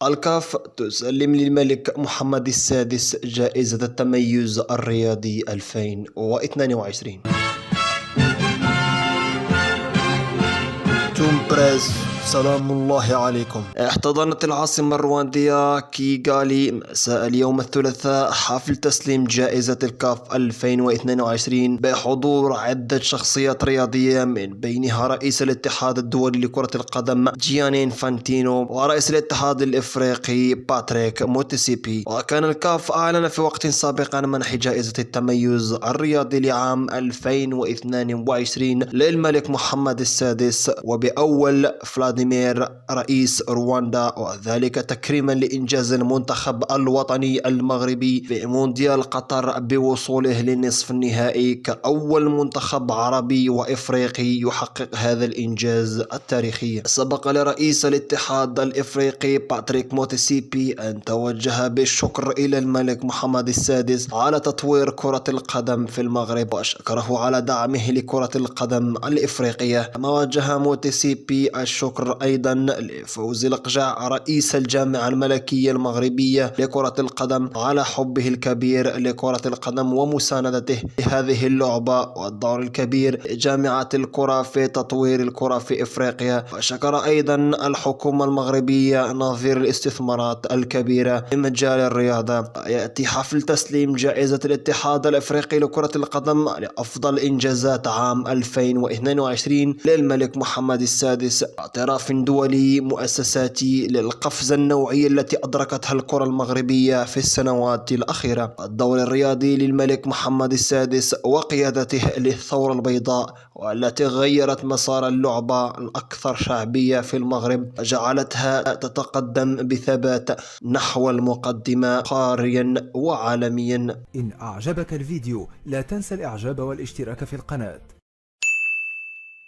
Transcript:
الكاف تسلم للملك محمد السادس جائزة التميز الرياضي 2022. توم بريس، سلام الله عليكم. احتضنت العاصمة الرواندية كيغالي مساء اليوم الثلاثاء حفل تسليم جائزة الكاف 2022 بحضور عدة شخصيات رياضية من بينها رئيس الاتحاد الدولي لكرة القدم جياني انفانتينو ورئيس الاتحاد الافريقي باتريك موتسيبي. وكان الكاف اعلن في وقت سابق عن منح جائزة التميز الرياضي لعام 2022 للملك محمد السادس وبأول فلاديمير رئيس رواندا، وذلك تكريما لإنجاز المنتخب الوطني المغربي في مونديال قطر بوصوله للنصف النهائي كأول منتخب عربي وإفريقي يحقق هذا الإنجاز التاريخي. سبق لرئيس الاتحاد الإفريقي باتريك موتسيبي أن توجه بالشكر إلى الملك محمد السادس على تطوير كرة القدم في المغرب وشكره على دعمه لكرة القدم الإفريقية. كما وجه موتسيبي الشكر أيضا لفوز الأقجع رئيس الجامعة الملكية المغربية لكرة القدم على حبه الكبير لكرة القدم ومساندته لهذه اللعبة والدور الكبير لجامعة الكرة في تطوير الكرة في إفريقيا. وشكر أيضا الحكومة المغربية نظير الاستثمارات الكبيرة في مجال الرياضة. يأتي حفل تسليم جائزة الاتحاد الإفريقي لكرة القدم لأفضل إنجازات عام 2022 للملك محمد السادس اعتراف دولي مؤسساتي للقفزة النوعية التي أدركتها الكرة المغربية في السنوات الأخيرة. الدور الرياضي للملك محمد السادس وقيادته للثورة البيضاء والتي غيرت مسار اللعبة الأكثر شعبية في المغرب وجعلتها تتقدم بثبات نحو المقدمة قاريا وعالميا. إن أعجبك الفيديو لا تنسى الإعجاب والاشتراك في القناة.